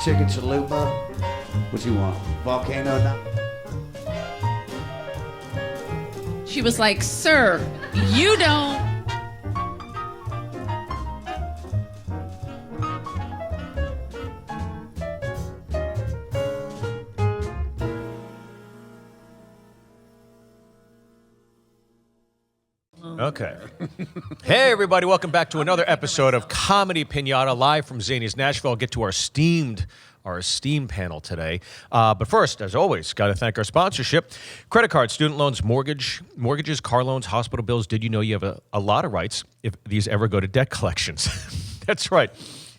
chicken chalupa. What you want? Volcano nut? She was like, sir, you don't. Okay. Hey, everybody. Welcome back to another episode of Comedy Pinata, live from Zanies, Nashville. I'll get to our esteemed panel today. But first, as always, got to thank our sponsorship. Credit cards, student loans, mortgages, car loans, hospital bills. Did you know you have a lot of rights if these ever go to debt collections? That's right.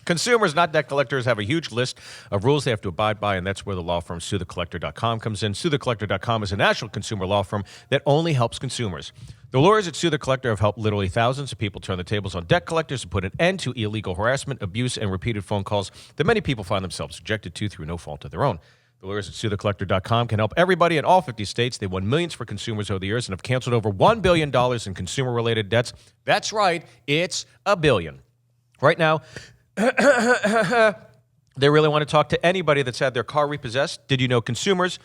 Consumers, not debt collectors, have a huge list of rules they have to abide by, and that's where the law firm SueTheCollector.com comes in. SueTheCollector.com is a national consumer law firm that only helps consumers. The lawyers at Sue the Collector have helped literally thousands of people turn the tables on debt collectors and put an end to illegal harassment, abuse, and repeated phone calls that many people find themselves subjected to through no fault of their own. The lawyers at SueTheCollector.com can help everybody in all 50 states. They won millions for consumers over the years and have canceled over $1 billion in consumer-related debts. That's right, it's $1 billion. Right now, they really want to talk to anybody that's had their car repossessed. Did you know consumers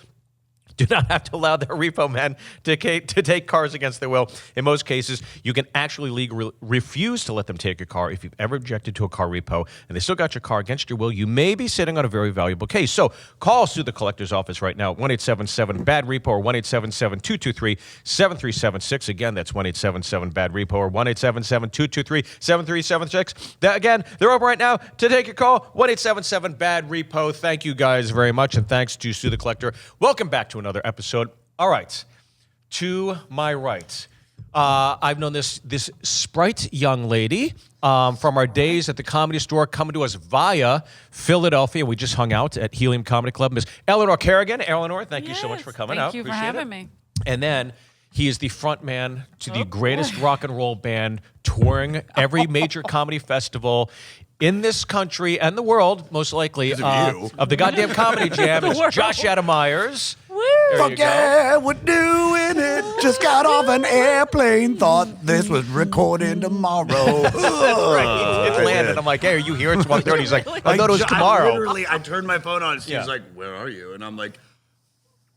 do not have to allow their repo man to take cars against their will? In most cases, you can actually legally refuse to let them take your car if you've ever objected to a car repo and they still got your car against your will. You may be sitting on a very valuable case. So call Sue the Collector's office right now, 1-877-BAD-REPO or 1-877-223-7376. Again, that's 1-877-BAD-REPO or 1-877-223-7376. Again, they're open right now to take your call, 1-877-BAD-REPO. Thank you guys very much, and thanks to Sue the Collector. Welcome back to another episode. All right, to my right, I've known this sprite young lady from our days at the Comedy Store, coming to us via Philadelphia. We just hung out at Helium Comedy Club. Miss Eleanor Kerrigan. Eleanor, thank you so much for coming out. Thank you for having me. And then he is the front man to the greatest rock and roll band touring every major comedy festival in this country and the world, most likely, of the goddamn Comedy Jam. It's Josh Adam Myers. Fuck yeah, we're doing it. Just got off an airplane. Thought this was recording tomorrow. That's right. It landed. I'm like, hey, are you here? It's 1:30. He's like, I thought it was tomorrow. I turned my phone on and Steve's like, where are you? And I'm like,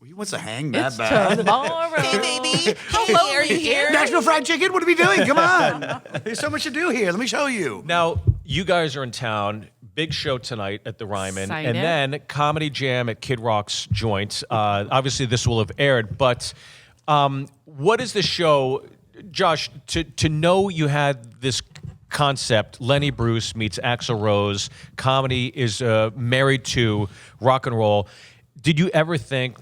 well, he wants to hang that bad. Tomorrow. Hey, baby. Hello, are you here? Nashville Fried Chicken, what are we doing? Come on. There's so much to do here. Let me show you. Now, you guys are in town. Big show tonight at the Ryman. Excited. And then Comedy Jam at Kid Rock's joint. Obviously, this will have aired. But what is the show, Josh, to know you had this concept, Lenny Bruce meets Axl Rose, comedy is married to rock and roll. Did you ever think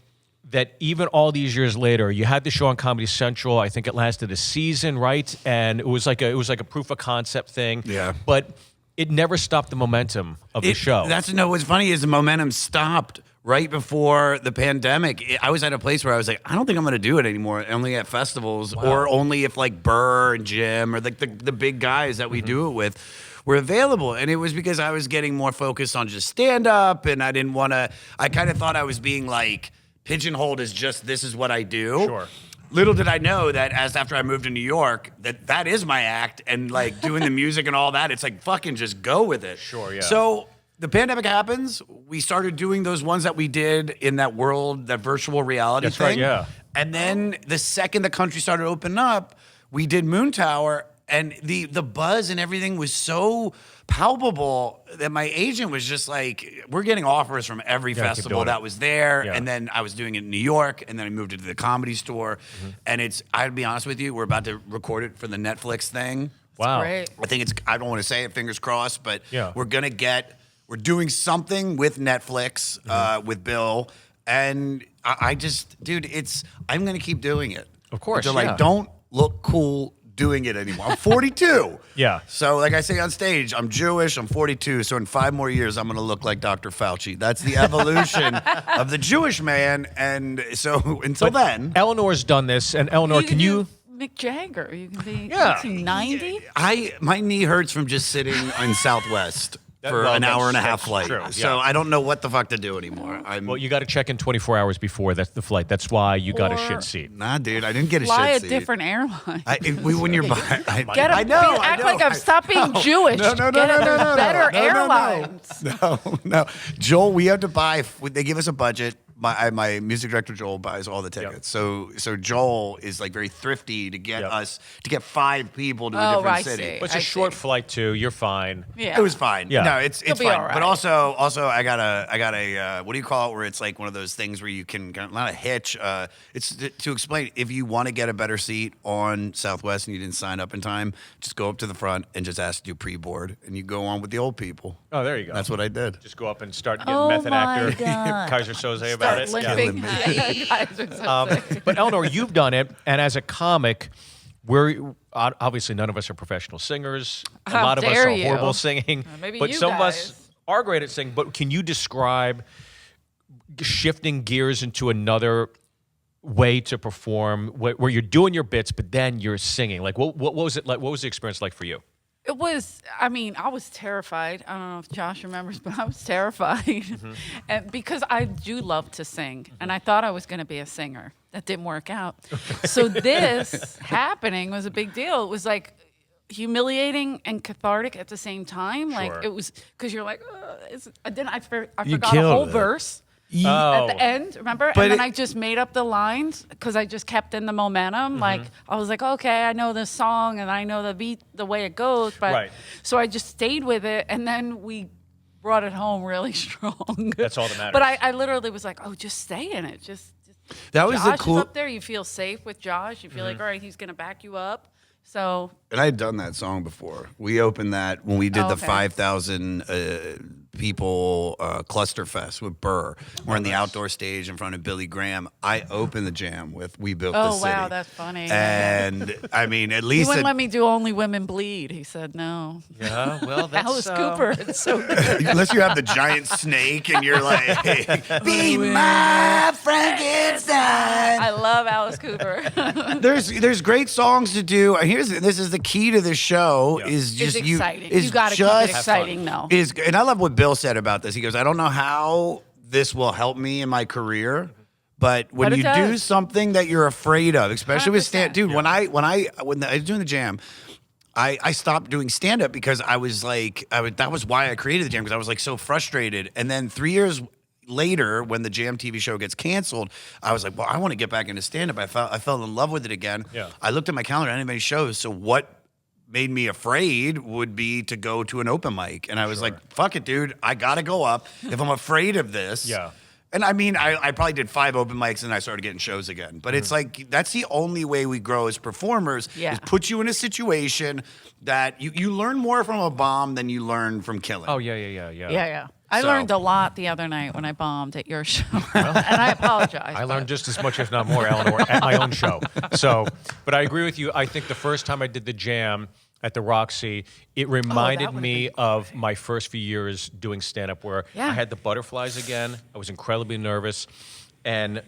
that even all these years later, you had the show on Comedy Central, I think it lasted a season, right? And it was like a proof of concept thing. Yeah. But it never stopped the momentum of the show. What's funny is the momentum stopped right before the pandemic. I was at a place where I was like, I don't think I'm going to do it anymore. Only at festivals or only if like Burr and Jim or like the big guys that we do it with were available. And it was because I was getting more focused on just stand up, and I didn't want to, I kind of thought I was being like pigeonholed as just this is what I do. Sure. Little did I know that after I moved to New York, that is my act, and like doing the music and all that, it's like fucking just go with it. Sure, yeah. So the pandemic happens. We started doing those ones that we did in that world, that virtual reality thing. Right, yeah. And then the second the country started opening up, we did Moon Tower, and the buzz and everything was so palpable that my agent was just like, we're getting offers from every festival that was there. Yeah. And then I was doing it in New York, and then I moved it to the Comedy Store. And I'd be honest with you, we're about to record it for the Netflix thing. Wow. Great. I think I don't want to say it, fingers crossed, but Yeah. we're doing something with Netflix, with Bill. And I just, dude, I'm going to keep doing it. Of course, They're yeah. like, don't look cool doing it anymore. I'm 42. Yeah. So like I say on stage, I'm Jewish, I'm 42. So in 5 more years, I'm going to look like Dr. Fauci. That's the evolution of the Jewish man. And so until then. Eleanor's done this. And Eleanor, can you... Mick Jagger. You can be Yeah. 90. My knee hurts from just sitting in Southwest. for an hour and a half that's flight. true, yeah. So I don't know what the fuck to do anymore. Well, you got to check in 24 hours before that's the flight. That's why you got a Or- shit seat. Nah, dude, I didn't get a Fly shit a seat. different airline. When you're buying, Get I know. I act know. like I'm stop being Jewish. No, no, no, Get no, it, no, there's no, better no, no, no, airlines. No. Joel, we have to buy. They give us a budget. My music director Joel buys all the tickets. So Joel is like very thrifty to get us to get 5 people to a different I city. see. But it's a I short see. flight too. You're fine. Yeah. It was fine. Yeah. No, it's You'll be fine. all right. But also I got a what do you call it? Where it's like one of those things where you can not a hitch. It's to explain. If you want to get a better seat on Southwest and you didn't sign up in time, just go up to the front and just ask to do pre-board, and you go on with the old people. Oh, there you go. That's what I did. Just go up and start getting Oh method my actor God. Kaiser Soze about Start it. limping. Yeah, you guys are so sick. But Eleanor, you've done it, and as a comic, we're obviously none of us are professional singers. A How lot of us dare are you. horrible singing, Maybe but you some of guys. us are great at singing. But can you describe shifting gears into another way to perform, where you're doing your bits, but then you're singing? Like, what was it like? What was the experience like for you? It was, I was terrified. I don't know if Josh remembers, but I was terrified. Mm-hmm. And because I do love to sing, and I thought I was going to be a singer. That didn't work out. So this happening was a big deal. It was like humiliating and cathartic at the same time. Sure. Like it was, because you're like, I forgot a killed whole it. verse. Oh. At the end, remember? But And then it- I just made up the lines because I just kept in the momentum. Mm-hmm. Like, I was like, okay, I know this song and I know the beat, the way it goes. But Right. so I just stayed with it. And then we brought it home really strong. That's all that matters. But I literally was like, oh, just stay in it. That was Josh the is cool. up there. You feel safe with Josh. You feel like, all right, he's going to back you up. So And I had done that song before. We opened that when we did Oh, the okay. 5,000 people cluster fest with Burr. We're on the outdoor stage in front of Billy Graham. I opened the jam with "We Built Oh, This City." wow, that's funny. And I mean, at he least wouldn't let me do Only Women Bleed. He said no. Yeah, well, that's Alice Cooper. It's so good. unless you have the giant snake and you're like, "Be my Frankenstein." I love Alice Cooper. There's great songs to do. This is the key to this show Yeah. is just It's you. exciting. Is You got to keep just it exciting, though. And I love what Bill said about this. He goes, I don't know how this will help me in my career, but when But it you do does. something that you're afraid of, especially with 100%. dude, when I was doing the jam, I stopped doing stand up because I was like, that was why I created the jam, because I was like so frustrated. And then 3 years later, when the Jam TV show gets canceled, I was like, well, I want to get back into stand up. I fell in love with it again. Yeah. I looked at my calendar, I didn't have any shows. So what made me afraid would be to go to an open mic. And I was like, fuck it, dude. I got to go up. If I'm afraid of this. Yeah. And I mean, I probably did 5 open mics and I started getting shows again. But it's like, that's the only way we grow as performers Yeah. is put you in a situation that you learn more from a bomb than you learn from killing. Oh, yeah. Yeah. I So- learned a lot the other night when I bombed at your show. And I apologize. I learned just as much, if not more, Eleanor, at my own show. So, but I agree with you. I think the first time I did the jam at the Roxy, it reminded would've me been cool. of my first few years doing stand-up, where Yeah. I had the butterflies again. I was incredibly nervous. And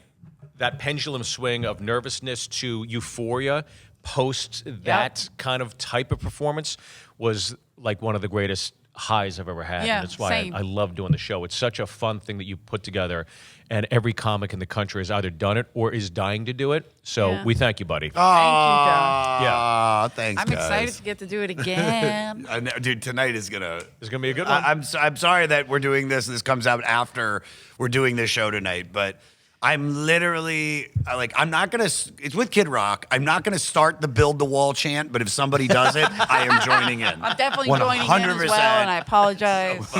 that pendulum swing of nervousness to euphoria post that kind of type of performance was like one of the greatest highs I've ever had. Yeah, And that's why same. I love doing the show. It's such a fun thing that you put together, and every comic in the country has either done it or is dying to do it. So Yeah. we thank you, buddy. Thank you, Josh. Yeah. Thanks, I'm guys. excited to get to do it again. I know, dude, tonight is going to... It's going to be a good one. I'm sorry that we're doing this and this comes out after we're doing this show tonight, but I'm literally I'm not gonna. It's with Kid Rock. I'm not gonna start the build the wall chant, but if somebody does it, I am joining in. I'm definitely joining in as well, and I apologize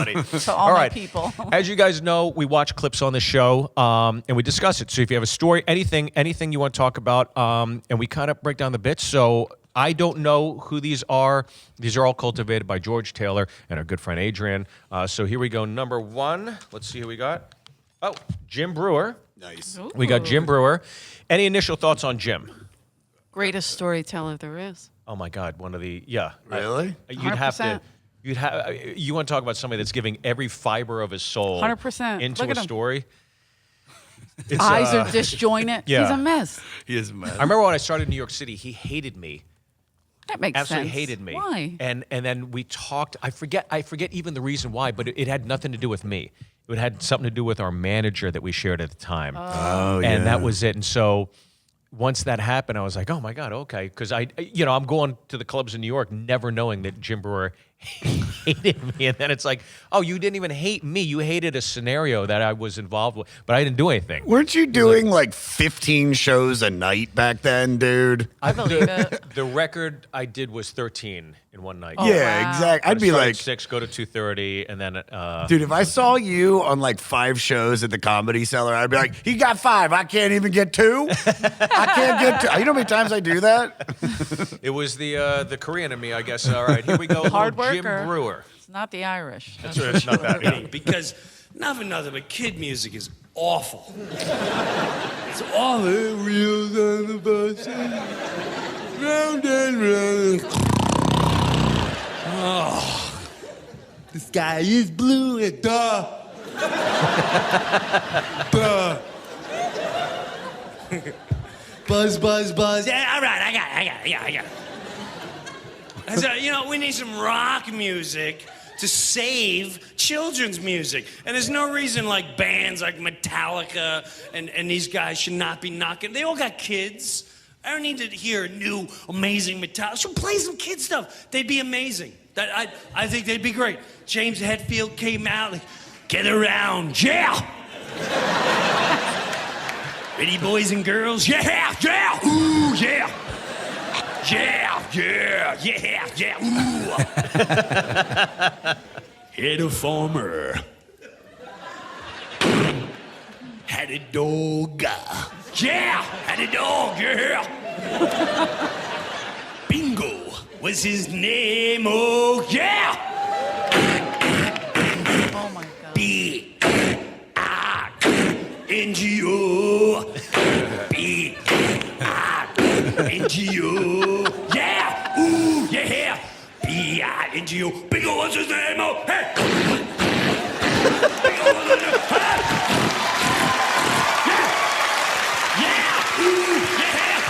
to all my people. As you guys know, we watch clips on the show, and we discuss it. So if you have a story, anything you want to talk about, and we kind of break down the bits. So I don't know who these are. These are all cultivated by George Taylor and our good friend Adrian. So here we go. Number 1. Let's see who we got. Oh, Jim Breuer. Nice. We got Jim Breuer. Any initial thoughts on Jim? Greatest storyteller there is. Oh my God, one of the Really? You'd have to. 100%. You want to talk about somebody that's giving every fiber of his soul 100%. into Look a at him. story. It's, Eyes are disjointed. yeah. He's a mess. He is a mess. I remember when I started in New York City, he hated me That makes absolutely sense. hated me. Why? And then we talked. I forget even the reason why, but it had nothing to do with me. It had something to do with our manager that we shared at the time. Oh, And that was it. And so once that happened, I was like, oh my God, okay. Because I'm going to the clubs in New York never knowing that Jim Breuer hated me. And then it's like, oh, you didn't even hate me. You hated a scenario that I was involved with, but I didn't do anything. Weren't you doing like 15 shows a night back then, dude? I believe it. The record I did was 13 in one night. Oh, Yeah, wow. exactly. I'd be Start like, at 6, go to 2:30, and then dude, if I saw you on like 5 shows at the Comedy Cellar, I'd be like, he got 5. I can't even get 2. I can't get 2. You know how many times I do that? it was the Korean in me, I guess. All right, here we go. Hard Jim worker. Brewer. It's not the Irish. It's not bad. Yeah. Because not for nothing, but kid music is awful. It's awful. Wheels on the bus, round and round. Oh, the sky is blue and duh. Duh. Buzz, buzz, buzz. Yeah, all right, I got it. So, we need some rock music to save children's music. And there's no reason like bands like Metallica and these guys should not be knocking. They all got kids. I don't need to hear a new, amazing Metallica. So play some kid stuff. They'd be amazing. I think they'd be great. James Hetfield came out like, get around, yeah! Ready, boys and girls? Yeah, yeah, ooh, yeah! Yeah, yeah, yeah, yeah, ooh. Had a farmer. Had a dog. Yeah, had a dog, yeah. Bingo was his name, oh yeah. Oh my God. B-I-N-G-O. B-I-N-G-O. Yeah, ooh, yeah. B-I-N-G-O. Bingo, what's his name? Oh, hey. Bingo, what's his name? Hey. Yeah. Yeah, ooh, yeah.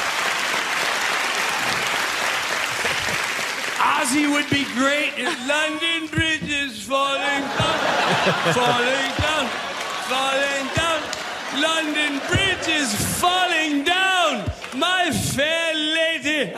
Ozzy would be great if London Bridge is falling down. Falling down. Falling down. London Bridge is falling down. My fair lady.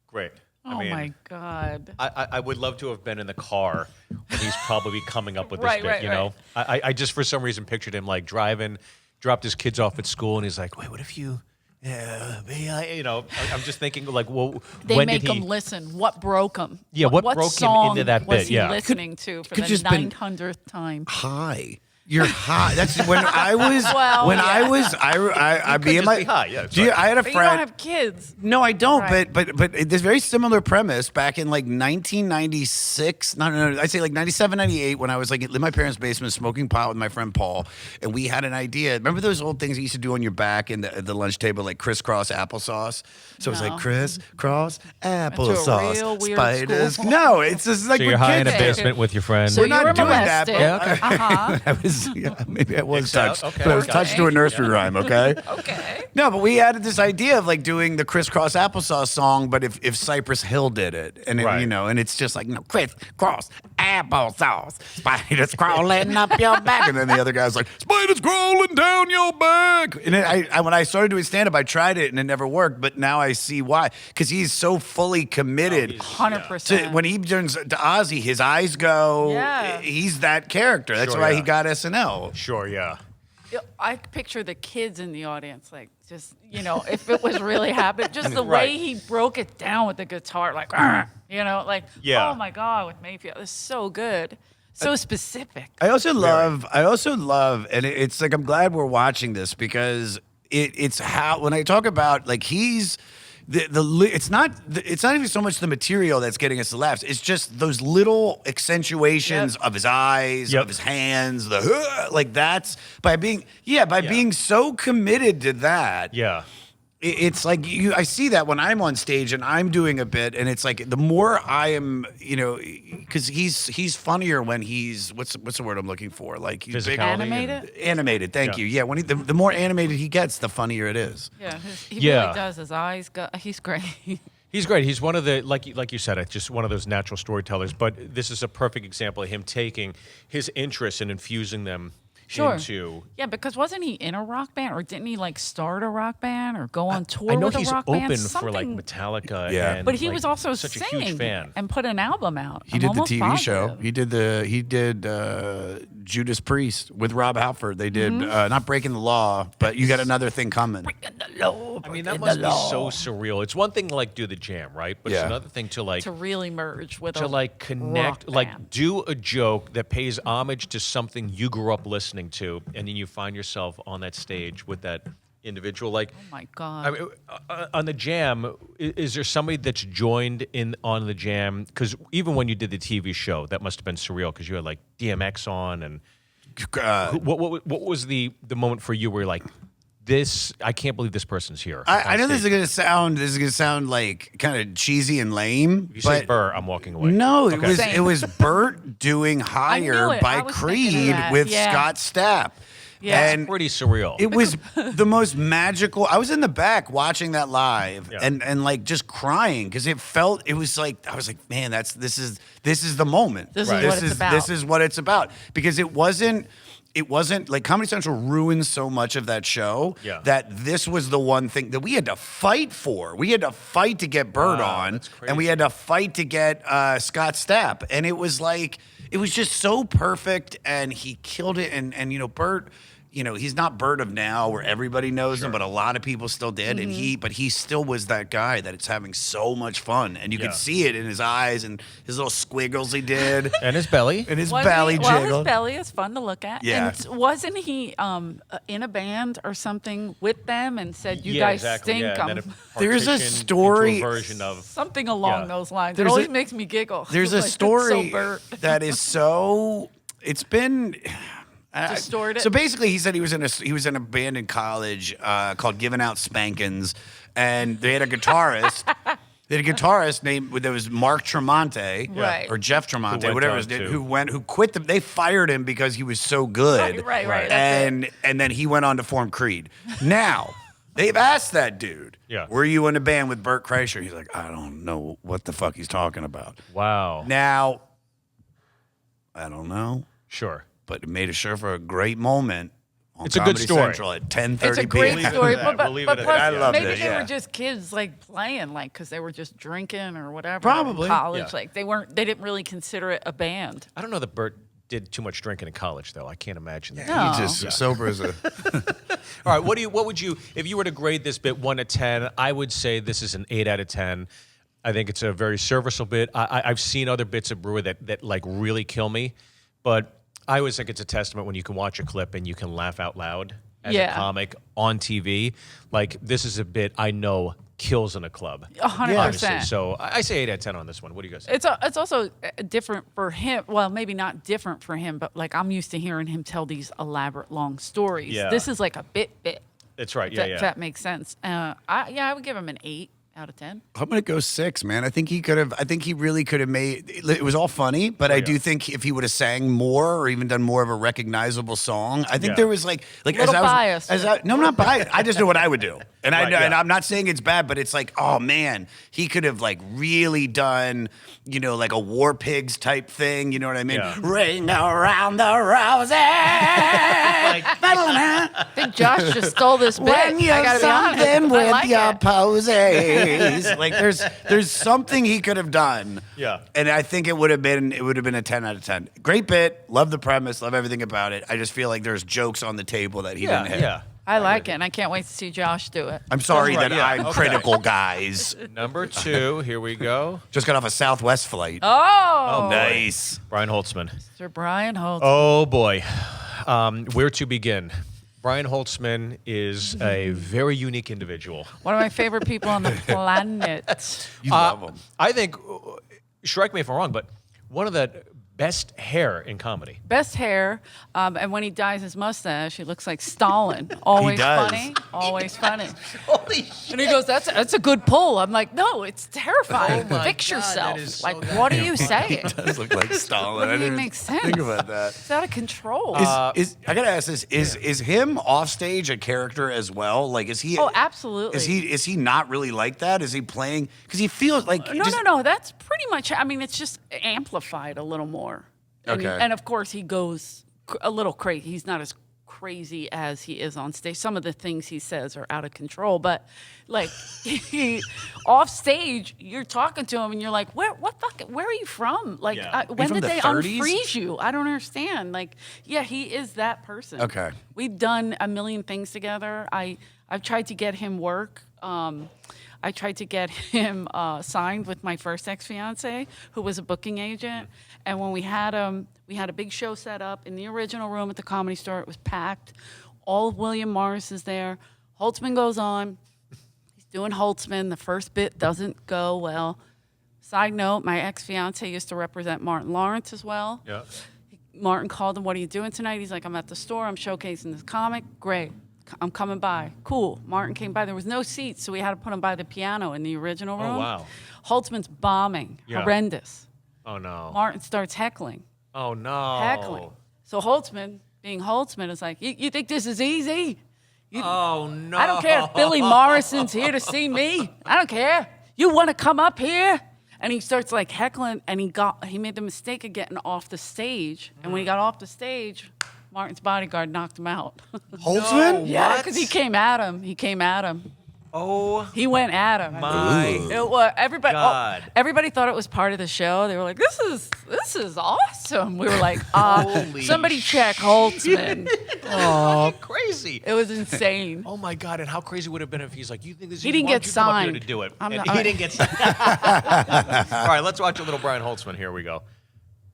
Great. Oh my God. I would love to have been in the car when he's probably coming up with this Right, bit, right, you know? I just, for some reason, pictured him like driving, dropped his kids off at school, and he's like, wait, what if you... I'm just thinking, like, well, They when make did he... him listen. What broke him? Yeah, what broke him song into that was bit? he Yeah. listening to for could the just been- 900th time? High. You're high. That's when I was. Well, when yeah. I was. I could be in just my. be high, yeah, Do you, I had a But you friend. don't have kids. No, I don't. Right. But there's a very similar premise back in like 1996. No. I say like 97, 98 when I was like in my parents' basement smoking pot with my friend Paul, and we had an idea. Remember those old things you used to do on your back in the lunch table, like crisscross applesauce? So it was like No. crisscross real applesauce. weird Spiders. school. No, it's just like So we're you're high in a kids. basement with your friend. So We're you not were doing that, molested. but- Yeah, okay. Uh-huh. I was, yeah, maybe I was Kicks out. touched, Okay, but I was okay. touched to a nursery rhyme. Okay. Okay. No, but we had this idea of like doing the crisscross applesauce song, but if Cypress Hill did it, and Right. and it's just like crisscross applesauce, spiders crawling up your back, and then the other guy's like spiders crawling down your back. And I when I started doing stand up, I tried it and it never worked, but now I see why, because he's so fully committed. 100%. When he turns to Ozzy, his eyes go. Yeah. He's that character. That's Sure, why yeah. he got SNL. Sure, yeah. I picture the kids in the audience, like, just, if it was really happening, just the Right. way he broke it down with the guitar, like, "Arr," like, Yeah. oh my God, with Mayfield. It's so good. So specific. I also love, and it's like I'm glad we're watching this because it's how when I talk about like he's it's not even so much the material that's getting us the laughs. It's just those little accentuations Yep. of his eyes, Yep. of his hands, like that's by being so committed to that. Yeah. it's like I see that when I'm on stage and I'm doing a bit, and it's like the more I am, because he's funnier when he's what's the word I'm looking for? Like he's big, Animated. animated. Thank you. Yeah, when the more animated he gets, the funnier it is. Yeah, he really does. His eyes go. He's great. He's great. He's one of the, like you said, just one of those natural storytellers. But this is a perfect example of him taking his interests and infusing them into. Yeah, because wasn't he in a rock band, or didn't he like start a rock band or go on tour? I know with he's a rock open band? for like Metallica. Yeah. And, But he like, was also such singing a huge fan. and put an album out. He did the TV show. He did Judas Priest with Rob Halford. They did not Breaking the Law, but you got another thing coming. I mean, that must be so surreal. It's one thing to like do the jam, right? But it's another thing to like to really merge with like connect, rock like band. do a joke that pays homage to something you grew up listening to, and then you find yourself on that stage with that individual. Like, Oh my God. I mean, on the jam, is there somebody that's joined in on the jam? Because even when you did the TV show, that must have been surreal because you had like DMX on, and what was the moment for you where you're like, this, I can't believe this person's here. I know on this is stage? gonna sound like kind of cheesy and lame. If you say but Burr, I'm walking away. no, Okay. it was Bert doing knew Higher it. by I was thinking of Creed that. with Yeah. Scott Stapp. Yeah. And Pretty surreal. it was the most magical. I was in the back watching that live Yeah. and like just crying because it was like I was like, man, this is the moment. This is Right. what it's about. This is what it's about because it wasn't like Comedy Central ruined so much of that show that this was the one thing that we had to fight for. We had to fight to get Bird on, that's crazy. and we had to fight to get Scott Stapp, and it was like it was just so perfect, and he killed it. And Bert, he's not Bert of now where everybody knows him, but a lot of people still did, and he still was that guy that it's having so much fun, and you could see it in his eyes and his little squiggles he did. And his belly. And his Wasn't belly he, jiggle. Well, his belly is fun to look at. Yeah. And wasn't he in a band or something with them and said, you Yeah, guys exactly, stink? yeah. And then it There's a partitioned story- into a version of Something along Yeah. those lines. There's it always a- makes me giggle. There's a Like, that's story so Bert. that is so. It's been. Distorted? So basically, he said he was in a band in college called Giving Out Spankins, and they had a guitarist. They had a guitarist named that was Mark Tremonti, Right. or Jeff Tremonti, went whatever on his name, to- who quit them. They fired him because he was so good. Right, that's And then he went on to form Creed. Now they've asked that dude, Yeah. were you in a band with Bert Kreischer? He's like, I don't know what the fuck he's talking about. wow. Now, I don't know, Sure. but it made sure for a great moment on It's a good Comedy story. Central at 10:30 It's a great p.m. story, We'll leave it at but, that. We'll leave but it at plus, that. I loved maybe it, they yeah. were just kids like playing, like because they were just drinking or whatever. Probably. in college, Yeah. like they didn't really consider it a band. I don't know that Bert did too much drinking in college, though. I can't imagine that. No. He's just sober as a. All right, what would you, if you were to grade this bit 1 to 10, I would say this is an 8 out of 10. I think it's a very serviceable bit. I've seen other bits of Breuer that like really kill me, but I always think it's a testament when you can watch a clip and you can laugh out loud as a Yeah. comic on TV. Like, this is a bit I know kills in a club. 100%. Obviously. So I say 8 out of 10 on this one. What do you guys say? It's also different for him. Well, maybe not different for him, but like I'm used to hearing him tell these elaborate long stories. Yeah. This is like a bit. It's right. If Yeah, that, yeah. if that makes sense. I would give him an 8 out of 10. I'm gonna go 6, man. I think he could have. I think he really could have made. It was all funny, but I do think if he would have sang more or even done more of a recognizable song, I think Yeah. there was like Little biased. No, I'm not biased. I just know what I would do, and I Right, know, and yeah. I'm not saying it's bad, but it's like, oh man, he could have like really done, like a War Pigs type thing. You know what I mean? Yeah. Ring around the roses. I think Josh just stole this bit. When you're I gotta be honest. something I with like your it. poses, like there's something he could have done. Yeah. and I think it would have been a 10 out of 10. Great bit, love the premise, love everything about it. I just feel like there's jokes on the table that he didn't hit. Yeah. I like it, and I can't wait to see Josh do it. I'm sorry That's right, that yeah, I'm okay. critical, guys. Number 2, here we go. Just got off a Southwest flight. Oh, Nice. Brian Holtzman. Mr. Brian Holtz. Oh, boy. Where to begin? Brian Holtzman is a very unique individual. One of my favorite people on the planet. You love him. I think, strike me if I'm wrong, but one of the best hair in comedy. Best hair, and when he dyes his mustache, he looks like Stalin. Always does. funny, always funny. Holy shit. And he goes, "That's a good pull." I'm like, "No, it's terrifying. Oh my Fix God, yourself. that is so Like, what are you He saying? does look like Stalin. What I do you didn't make sense? think about that. It's out of control." Is I gotta ask this: is him off stage a character as well? Like, is he? Oh, absolutely. Is he not really like that? Is he playing? Because he feels like No. That's pretty much. I mean, it's just amplified a little more. And, Okay. and of course, he goes a little crazy. He's not as crazy as he is on stage. Some of the things he says are out of control, but like he off stage, you're talking to him and you're like, where are you from? Like, Yeah. when from did the they 30s? unfreeze you? I don't understand. Like, yeah, he is that person. Okay. We've done a million things together. I've tried to get him work. I tried to get him signed with my first ex-fiance, who was a booking agent. And when we had him, we had a big show set up in the original room at the Comedy Store. It was packed. All of William Morris is there. Holtzman goes on. He's doing Holtzman. The first bit doesn't go well. Side note, my ex-fiance used to represent Martin Lawrence as well. Yeah. Martin called him, "What are you doing tonight?" He's like, "I'm at the store. I'm showcasing this comic." Great. I'm coming by. Cool. Martin came by. There was no seats, so we had to put him by the piano in the original room. Oh, wow. Holtzman's bombing. Yeah. Horrendous. Oh, no. Martin starts heckling. Oh, no. Heckling. So Holtzman, being Holtzman, is like, you think this is easy? Oh, no. I don't care if Billy Morrison's here to see me. I don't care. You want to come up here? And he starts like heckling, and he made the mistake of getting off the stage. And when he got off the stage, Martin's bodyguard knocked him out. Holtzman? Yeah, What? because he came at him. Oh, He went at him. my. It was everybody. God. Everybody thought it was part of the show. They were like, "This is awesome." We were like, Holy "Somebody check Holtzman." Oh, crazy. It was insane. Oh, my God. And how crazy would it have been if he's like, you think this is He didn't why don't get you come up here signed. to do it? I'm And not- he didn't get signed. All right, let's watch a little Brian Holtzman. Here we go.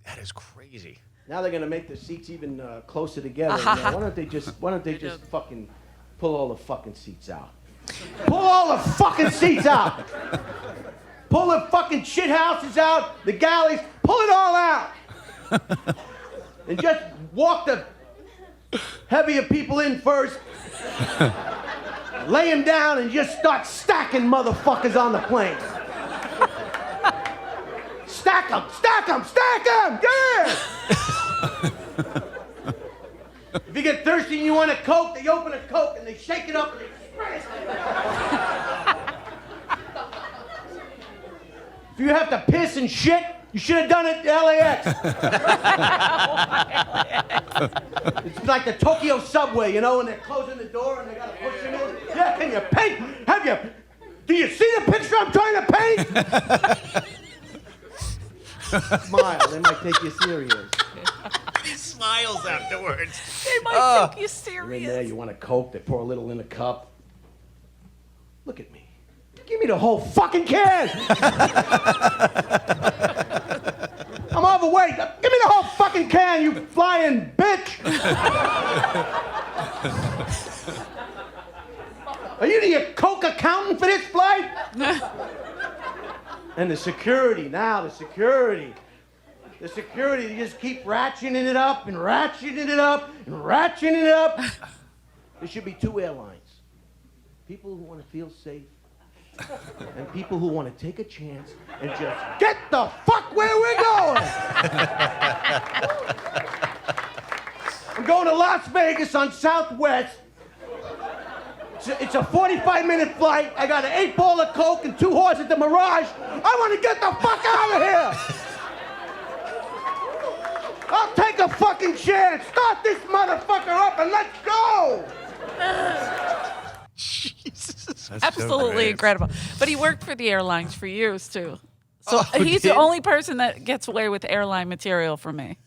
That is crazy. Now they're gonna make the seats even closer together. You know, why don't they just fucking pull all the fucking seats out? Pull all the fucking seats out. Pull the fucking shit houses out, the galleys. Pull it all out. And just walk the heavier people in first. Lay them down and just start stacking motherfuckers on the plane. Stack them, stack them, stack them! Yeah! If you get thirsty and you want a Coke, they open a Coke and they shake it up and they spray it. If you have to piss and shit, you should have done it at LAX. It's like the Tokyo subway, you know, when they're closing the door and they gotta push you in. Yeah, can you paint? Do you see the picture I'm trying to paint? Smile, they might take you serious. He smiles afterwards. They might take you You're in there, serious. you want a Coke, they pour a little in a cup. Look at me. Give me the whole fucking can! I'm overweight. Give me the whole fucking can, you flying bitch! Are you the Coke accountant for this flight? And the security, they just keep ratcheting it up and ratcheting it up and ratcheting it up. There should be two airlines. People who want to feel safe and people who want to take a chance and just get the fuck where we're going. I'm going to Las Vegas on Southwest. It's a 45-minute flight. I got an 8-ball of Coke and 2 whores at the Mirage. I want to get the fuck out of here. I'll take a fucking chance. Start this motherfucker up and let's go. Absolutely incredible. But he worked for the airlines for years too. So he's did? the only person that gets away with airline material for me.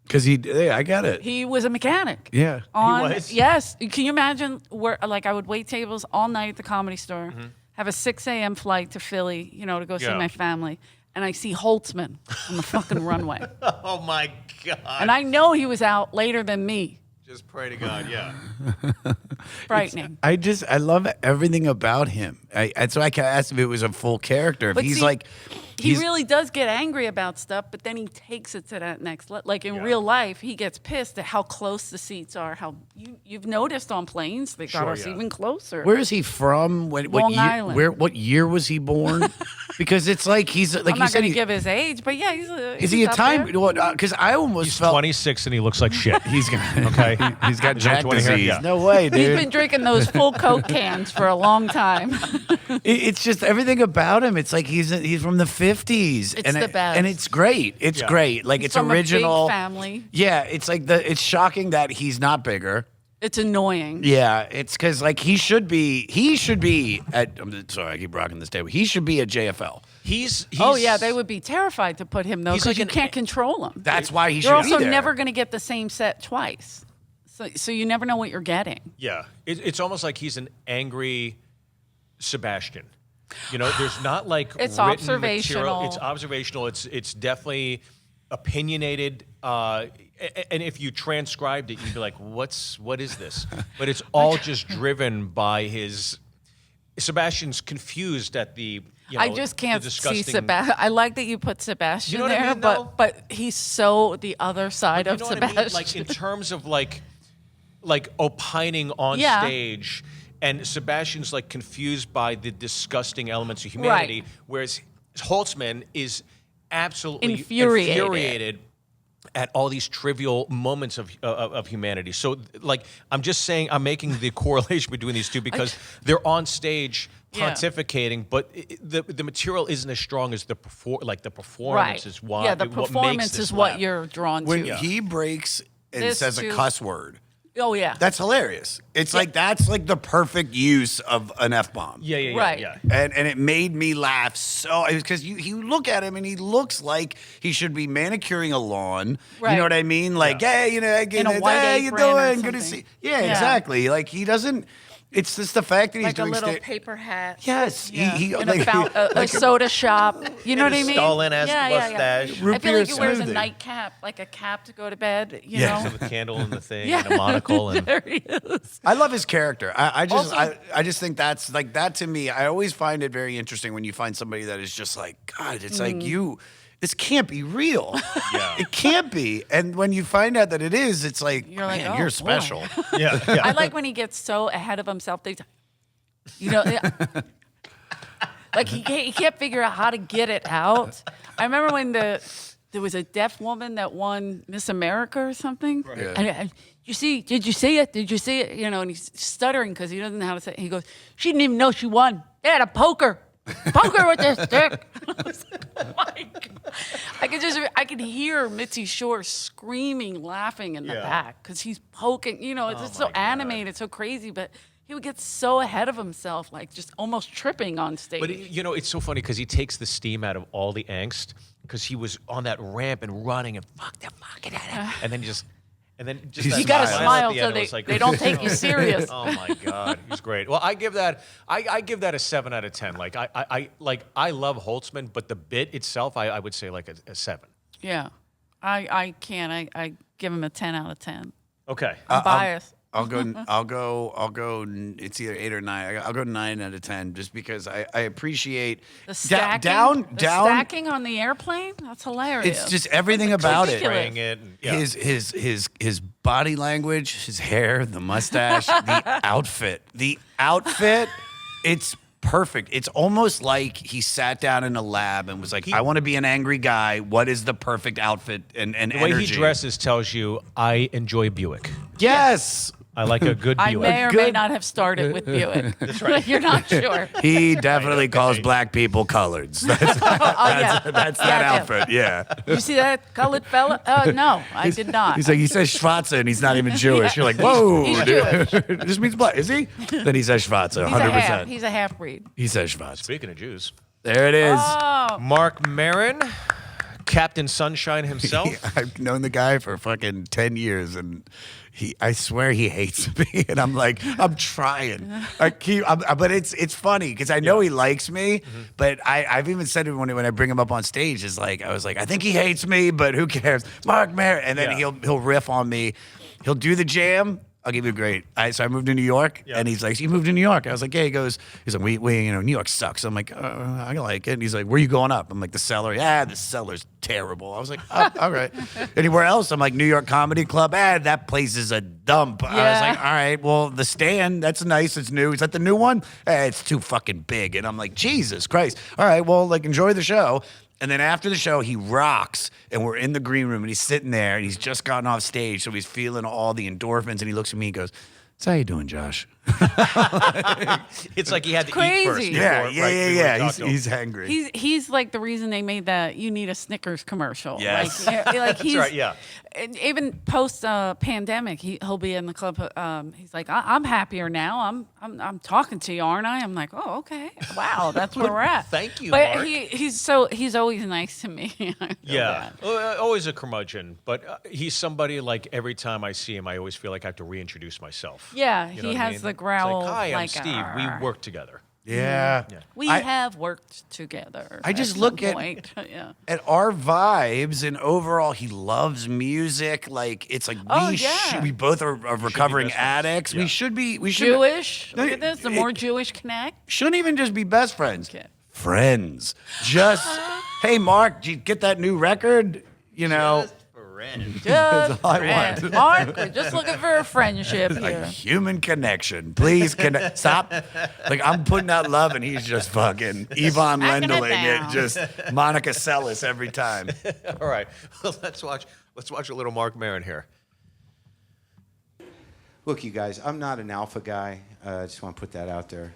Because I got it. He was a mechanic. Yeah. was? Yes. Can you imagine where, like, I would wait tables all night at the Comedy Store, have a 6 a.m. flight to Philly, to go see Yeah. my family, and I see Holtzman on the fucking runway. Oh, my God. And I know he was out later than me. Just pray to God, yeah. Frightening. I love everything about him. So I asked if it was a full character. If But he's see- like, he really does get angry about stuff, but then he takes it to that next level. Like in real life, he gets pissed at how close the seats are. How you've noticed on planes they got us even closer. Where is he from? Long Island. What year was he born? Because it's like he's like I'm you not said. going to give his age, but yeah, Is he a up time? there. Because I almost He's felt 26 and he looks like shit. he's got Okay. he's got Is that Jack what you wanna hear? disease. Yeah. No way, dude. He's been drinking those full Coke cans for a long time. It's just everything about him. It's like he's from the 50s. It's the best. And it's great. It's great. Like it's From original. a big family. Yeah, it's like it's shocking that he's not bigger. It's annoying. Yeah, it's because like he should be at. I'm sorry, I keep rocking this table. He should be at JFL. He's Oh yeah, they would be terrified to put him though He's because like you an- can't control him. That's why he You're should be also there. never going to get the same set twice, so you never know what you're getting. Yeah, it's almost like he's an angry Sebastian. You know, there's not like It's written observational. Material. It's observational. It's definitely opinionated. And if you transcribed it, you'd be like, what is this? But it's all just driven by his. Sebastian's confused at the. You know, I just can't the see disgusting. Sebastian. I like that you put Sebastian You know what I there, mean, though? but he's so the other side You of know what Sebastian. I mean? Like in terms of like opining on Yeah. stage, and Sebastian's like confused by the disgusting elements of humanity, Right. whereas Holtzman is absolutely Infuriated. at all these trivial moments of humanity. So like I'm just saying, I'm making the correlation between these two because they're on stage Yeah. pontificating, but the material isn't as strong as the performance is why. Yeah, the what makes performance this is what laugh. you're drawn when to. he breaks and This says a too. cuss word. Oh yeah, That's hilarious. It's like that's like the perfect use of an F bomb. Yeah, Right. yeah. And it made me laugh so because you look at him and he looks like he should be manicuring a lawn. You Right. know what I mean? Like, hey, you know, In a white hey, you apron or doing? Good to something. see. Yeah, Yeah. exactly. Like he doesn't. It's just the fact that he's like a doing little paper hat. Yes, Yeah. he in like, a soda shop. You know what I mean? Stalin-esque mustache. I feel like he wears a smoothie. nightcap, like a cap to go to bed. You Yeah. know. With a candle in the thing Yeah. and a monocle and There he is. I love his character. I just Also- I just think that's like that to me. I always find it very interesting when you find somebody that is just like God. It's like you. This can't be real. Yeah. It can't be. And when you find out that it is, it's like, You're like, man, oh, you're boy. special. yeah. I like when he gets so ahead of himself. You know, like he can't figure out how to get it out. I remember when there was a deaf woman that won Miss America or something. Yeah. And did you see it? Did you see it? You know, and he's stuttering because he doesn't know how to say it. He goes, she didn't even know she won. They had a poker with this stick. I was like, oh my God. I could hear Mitzi Shore screaming, laughing in the back because he's poking. You know, it's just so animated, so crazy, but. He would get so ahead of himself, like just almost tripping on stage. But you know, it's so funny because he takes the steam out of all the angst because he was on that ramp and running and and then just You that gotta at smile the so end, it was like, they don't take you serious. Oh my God, he's great. Well, I give that a 7 out of 10. Like I love Holtzman, but the bit itself, I would say like a 7. Yeah, I can't. I give him a 10 out of 10. Okay. I'm biased. I'll go. It's either 8 or 9. I'll go 9 out of 10, just because I appreciate The stacking, down. stacking on the airplane. That's hilarious. It's just everything about it. ridiculous. Spraying it. And, yeah. His body language, his hair, the mustache, the outfit. It's perfect. It's almost like he sat down in a lab and was like, I want to be an angry guy. What is the perfect outfit and The way energy? he dresses tells you I enjoy Buick. Yes. I like a good I Buick. may or may not have started with Buick. That's right. You're not sure. He definitely calls black people coloreds. That's Yeah, that outfit. Yeah. You see that colored fella? No, I did not. He's like, he says Schwarze and he's not even Jewish. You're like, whoa, He's dude. This means black. Is he? Then he says Schwarze, 100%. He's a half breed. He says Schwarze. Speaking of Jews, There it is. Oh, Mark Maron, Captain Sunshine himself. I've known the guy for fucking 10 years, and I swear he hates me. And I'm like, I'm trying. But it's funny because I know he likes me, but I've even said it when I bring him up on stage, is like, I was like, I think he hates me, but who cares? Mark Maron. And then Yeah. he'll riff on me. He'll do the jam. I'll give you a great. So I moved to New York, and he's like, "You moved to New York?" I was like, "Yeah." He's like, "We, New York sucks." I'm like, "I like it." And he's like, "Where are you going up?" I'm like, "The Cellar." "Yeah, the Cellar's terrible." I was like, "Oh, all right." Anywhere else? I'm like, "New York Comedy Club." That place is a dump. I was like, "All right, well, the Stand, that's nice. It's new. Is that the new one?" It's too fucking big. And I'm like, Jesus Christ. All right, well, like, enjoy the show. And then after the show, he rocks, and we're in the green room, and he's sitting there, and he's just gotten off stage, so he's feeling all the endorphins, and he looks at me and goes, "So how you doing, Josh?" It's like he had to eat Crazy. first. Yeah. He's He's hangry. He's like the reason they made that "You Need a Snickers" commercial. Yes. Like he's right, yeah. and even post pandemic, he'll be in the club. He's like, I'm happier now. I'm talking to you, aren't I? I'm like, oh, okay, wow, that's where we're at. Thank you, But Mark. he's always nice to me. I feel Yeah, bad. always a curmudgeon, but he's somebody like every time I see him, I always feel like I have to reintroduce myself. Yeah, You know he what I has mean? the growl. It's like, hi, I'm like, Steve. We work together. Yeah. We I- have worked together. I just at look some at- point. Yeah. At our vibes, and overall, he loves music. Like, it's like Oh, yeah. we both are recovering best friends. addicts. Yeah. We should Jewish. No, Look at this. The more Jewish connect. shouldn't even just be best friends. Okay. Friends. Just, hey, Mark, did you get that new record? You know, Just all I friends. want. Mark, we're just looking for a friendship a here. human connection. Please connect. Stop. Like, I'm putting out love, and he's just fucking Yvonne Smacking it Lendeling it. down. Just Monica Seles every time. All right, well, let's watch a little Mark Maron here. Look, you guys, I'm not an alpha guy. I just want to put that out there.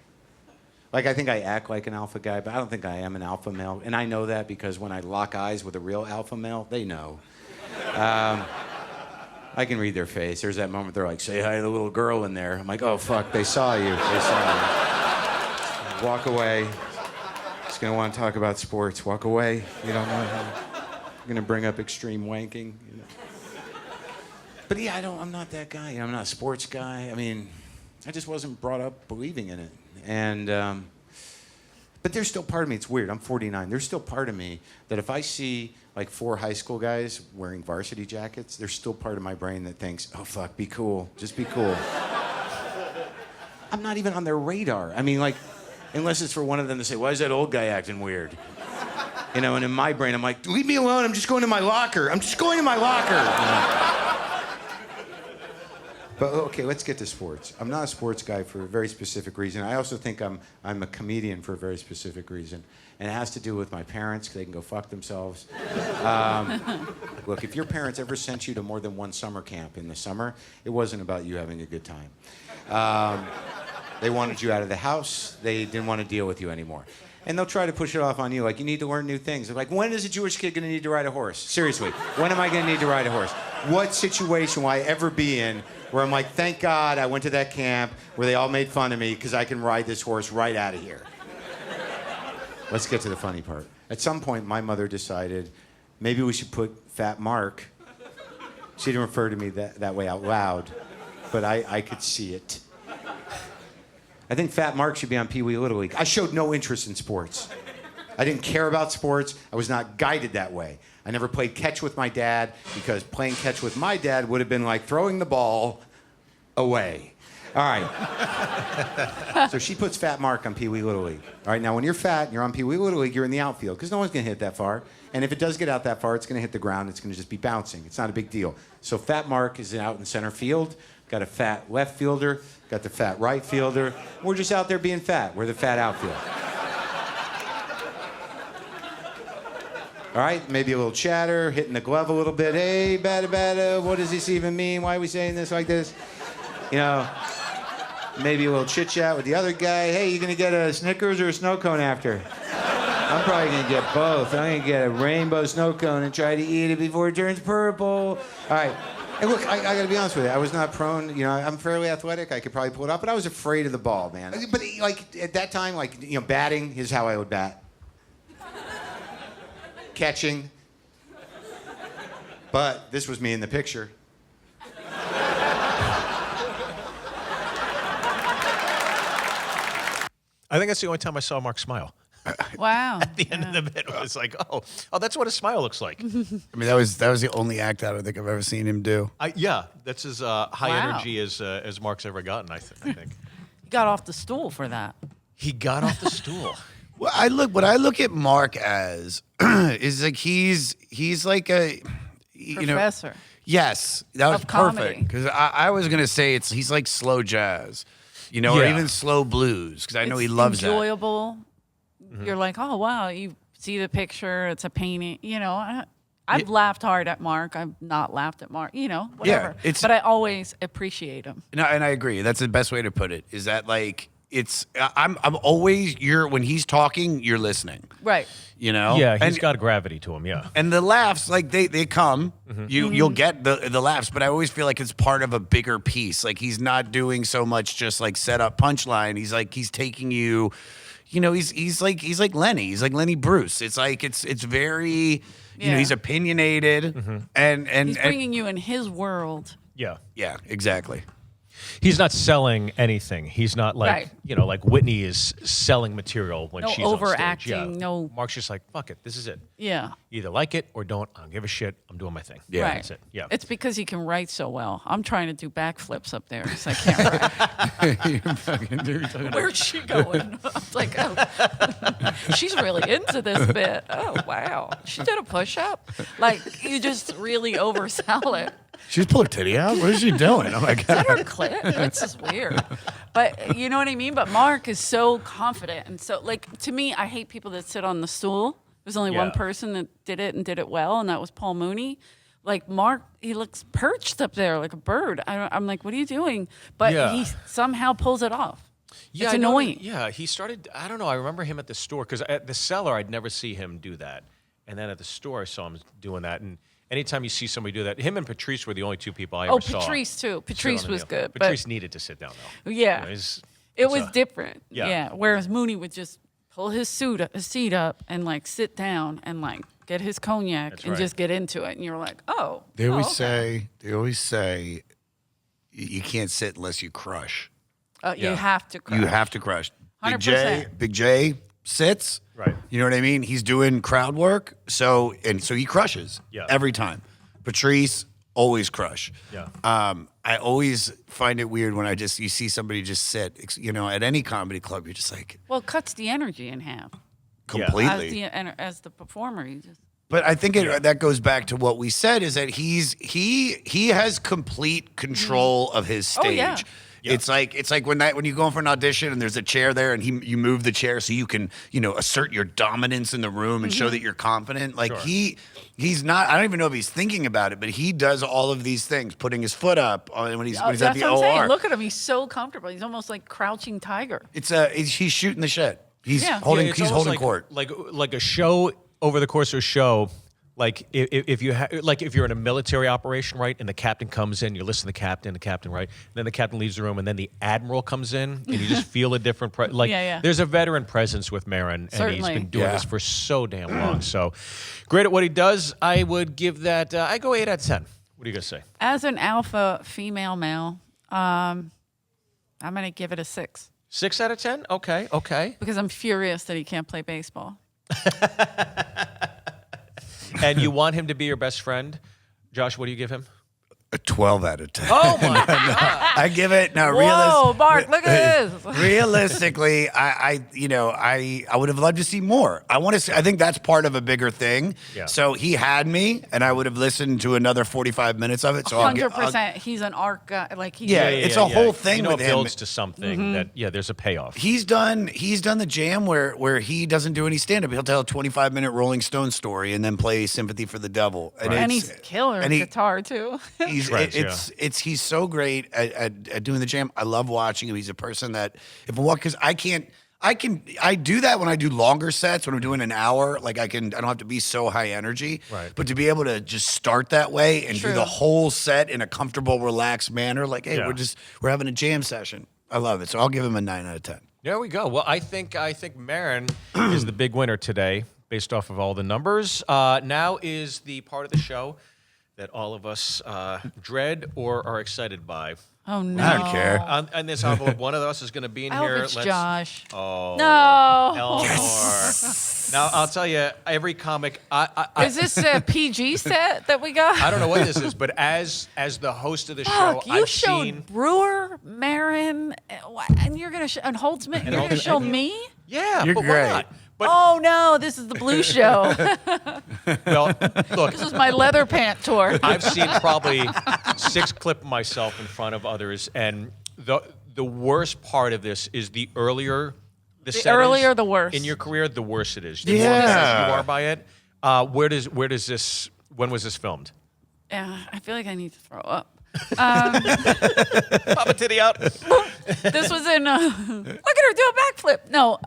Like, I think I act like an alpha guy, but I don't think I am an alpha male. And I know that because when I lock eyes with a real alpha male, they know. I can read their face. There's that moment they're like, say hi to the little girl in there. I'm like, oh, fuck, they saw you. They saw you. Walk away. Just going to want to talk about sports. Walk away. You don't know how. You're going to bring up extreme wanking. You know? But yeah, I'm not that guy. I'm not a sports guy. I mean, I just wasn't brought up believing in it. And, but there's still part of me, it's weird, I'm 49. There's still part of me that if I see like 4 high school guys wearing varsity jackets, there's still part of my brain that thinks, oh fuck, be cool, just be cool. I'm not even on their radar. I mean, like, unless it's for one of them to say, why is that old guy acting weird? You know, and in my brain, I'm like, leave me alone, I'm just going to my locker. I'm just going to my locker. You know? But okay, let's get to sports. I'm not a sports guy for a very specific reason. I also think I'm a comedian for a very specific reason. And it has to do with my parents, 'cause they can go fuck themselves. Look, if your parents ever sent you to more than one summer camp in the summer, it wasn't about you having a good time. They wanted you out of the house. They didn't want to deal with you anymore. And they'll try to push it off on you, like, you need to learn new things. They're like, when is a Jewish kid going to need to ride a horse? Seriously, when am I going to need to ride a horse? What situation will I ever be in where I'm like, thank God I went to that camp where they all made fun of me because I can ride this horse right out of here. Let's get to the funny part. At some point, my mother decided maybe we should put Fat Mark. She didn't refer to me that way out loud, but I could see it. I think Fat Mark should be on Pee Wee Little League. I showed no interest in sports. I didn't care about sports. I was not guided that way. I never played catch with my dad because playing catch with my dad would have been like throwing the ball away. All right. So she puts Fat Mark on Pee Wee Little League. All right, now when you're fat and you're on Pee Wee Little League, you're in the outfield because no one's going to hit that far. And if it does get out that far, it's going to hit the ground. It's going to just be bouncing. It's not a big deal. So Fat Mark is out in center field. Got a fat left fielder. Got the fat right fielder. We're just out there being fat. We're the fat outfield. All right, maybe a little chatter, hitting the glove a little bit. Hey, bada, what does this even mean? Why are we saying this like this? You know, maybe a little chit chat with the other guy. Hey, you gonna get a Snickers or a snow cone after? I'm probably gonna get both. I'm gonna get a rainbow snow cone and try to eat it before it turns purple. All right. And look, I gotta be honest with you. I was not prone, you know, I'm fairly athletic. I could probably pull it up, but I was afraid of the ball, man. But like at that time, like, you know, batting is how I would bat. Catching. But this was me in the picture. I think that's the only time I saw Mark smile. Wow. At the end of the bit, it was like, oh, that's what a smile looks like. I mean, that was the only act I don't think I've ever seen him do. Yeah, that's as high Wow. energy as Mark's ever gotten. I think He got off the stool for that. he got off the stool. What I look at Mark as is like he's like a Professor. Yes, that was Of comedy. perfect because I was gonna say he's like slow jazz, or Yeah. even slow blues because I know he It's loves that. enjoyable. You're like, oh wow, you see the picture. It's a painting. I've laughed hard at Mark. I've not laughed at Mark. Whatever. But I always appreciate him. And I agree. That's the best way to put it. Is that like I'm always when he's talking, you're listening. Right. Yeah, he's got a gravity to him. Yeah, And the laughs, like they come, you'll get the laughs, but I always feel like it's part of a bigger piece. Like he's not doing so much just like set up punchline. He's taking you, he's like Lenny. He's like Lenny Bruce. It's like it's very, Yeah. he's opinionated and He's bringing you in his world. yeah. yeah, exactly. He's not selling anything. He's not like Right. like Whitney is selling material when No she's on stage. overacting, Yeah. no- Mark's just like, fuck it, this is it. Yeah. You either like it or don't. I don't give a shit. I'm doing my thing. Yeah. Right. That's it. Yeah. It's because he can write so well. I'm trying to do backflips up there because I can't write. Where's she going? It's like, oh, she's really into this bit. Oh, wow. She did a push up. Like, you just really oversell it. She's pulling her titty out. What is she doing? Oh my Is that her clit? That's just weird. But you know what I mean? But Mark is so confident. And so, like, to me, I hate people that sit on the stool. There's only one person that did it and did it well, and that was Paul Mooney. Like, Mark, he looks perched up there like a bird. I'm like, what are you doing? But he somehow pulls it off. Yeah, it's I know annoying. that- yeah, he started. I don't know. I remember him at the store because at the cellar, I'd never see him do that, and then at the store, I saw him doing that. And anytime you see somebody do that, him and Patrice were the only two people I ever saw. Patrice, too. sit on Patrice the was deal. good. Patrice needed to sit down, though. Yeah. It was a- different. yeah. Yeah. Whereas Mooney would just pull his seat up and, like, sit down and, like, get his cognac That's and right. just get into it. And you're like, oh. They always okay. say you can't sit unless you crush. You have to crush. You have to crush. 100%. Big J sits. Right. You know what I mean? He's doing crowd work, so he crushes every time. Patrice always crush. Yeah. I always find it weird when you see somebody just sit. At any comedy club, you're just like Well, it cuts the energy in half. completely. As the performer, you just. But I think that goes back to what we said is that he has complete control of his stage. Oh, yeah. It's like when you go in for an audition and there's a chair there and you move the chair so you can assert your dominance in the room and show that you're confident. Like he's not. I don't even know if he's thinking about it, but he does all of these things, putting his foot up when he's at That's the what I'm saying. OR. Look at him; he's so comfortable. He's almost like crouching tiger. He's shooting the shit. He's Yeah. holding. it's He's almost holding court. like a show over the course of a show. Like if you're in a military operation, right, and the captain comes in, you listen to the captain, right, and then the captain leaves the room, and then the admiral comes in, and you just feel a different there's a veteran presence with Maron, and Certainly. he's been doing this for so damn long. So great at what he does. I would give that. I go 8 out of 10. What do you guys say? As an alpha female male, I'm gonna give it a 6 6 out of 10. Okay. because I'm furious that he can't play baseball. And you want him to be your best friend, Josh? What do you give him? A 12 out of 10. Oh my God! I give it now. Whoa, Mark, look at this. Realistically, I would have loved to see more. I want to see. I think that's part of a bigger thing. Yeah. So he had me, and I would have listened to another 45 minutes of it. So 100%. He's an art guy. Like he's Yeah, it's a whole thing with it him. builds to something that there's a payoff. He's done the jam where he doesn't do any stand up. He'll tell a 25-minute Rolling Stone story and then play Sympathy for the Devil. and he's killer and he- guitar too. He's so great at doing the jam. I love watching him. He's a person that because I do that when I do longer sets when I'm doing an hour. Like I don't have to be so high energy. Right. But to be able to just start that way and do True. the whole set in a comfortable, relaxed manner, like hey, Yeah. we're having a jam session. I love it. So I'll give him a 9 out of 10. There we go. Well, I think Maron is the big winner today, based off of all the numbers. Now is the part of the show that all of us dread or are excited by. Oh no! I don't care. On this envelope, one of us is going to be in I hope here. it's Josh. Oh No. Eleanor. Now I'll tell you, every comic. Is this a PG set that we got? I don't know what this is, but as the host of the show, Fuck, you I've showed seen. Breuer, Maron, and you're gonna and Holtzman. You're gonna show me? Yeah, You're but great. why not? But Oh no! This is the Blue Show. well, look, This is my leather pant tour. I've seen probably 6 clips of myself in front of others, and the worst part of this is the earlier the set earlier, is the worse. in your career, the worse it is. The more Yeah. obsessed you are by it. Where does this? When was this filmed? Yeah, I feel like I need to throw up. Pop a titty out. This was in. Look at her do a backflip. No,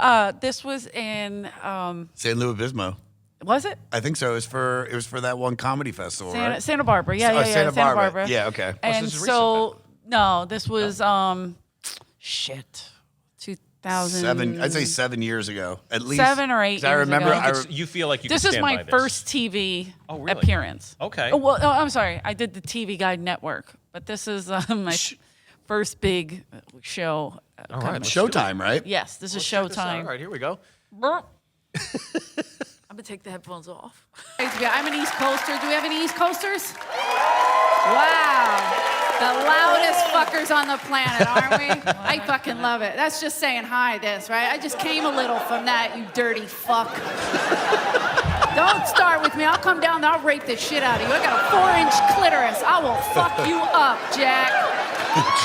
this was in. San Luis Obispo. Was it I think so. It was for that one comedy festival, right? Santa Barbara? Yeah, yeah, yeah. Santa Barbara. Yeah, okay. And this is so no, this was shit, 2000. I'd say 7 years ago, at least 7 or 8 'Cause I years remember. ago. You feel like you. This can is stand my by this. first TV Oh, really? appearance. Okay. Oh, well, no, I'm sorry. I did the TV Guide Network, but this is my first big show. All right, let's Showtime, right? Yes, this is Check this out. Showtime. All right, here we go. I'm gonna take the headphones off. I'm an East Coaster. Do we have any East Coasters? Wow. The loudest fuckers on the planet, aren't we? I fucking love it. That's just saying hi, this, right? I just came a little from that, you dirty fuck. Don't start with me. I'll come down and I'll rape the shit out of you. I got a 4-inch clitoris. I will fuck you up, Jack.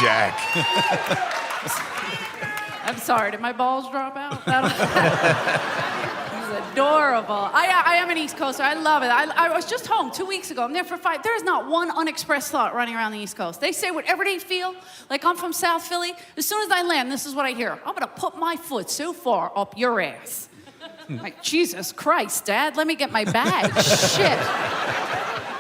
Jack. I'm sorry, did my balls drop out? He's adorable. I am an East Coaster. I love it. I was just home 2 weeks ago. I'm there for 5. There's not one unexpressed thought running around the East Coast. They say whatever they feel. Like I'm from South Philly. As soon as I land, this is what I hear. I'm gonna put my foot so far up your ass. Like, Jesus Christ, Dad, let me get my bag. Shit.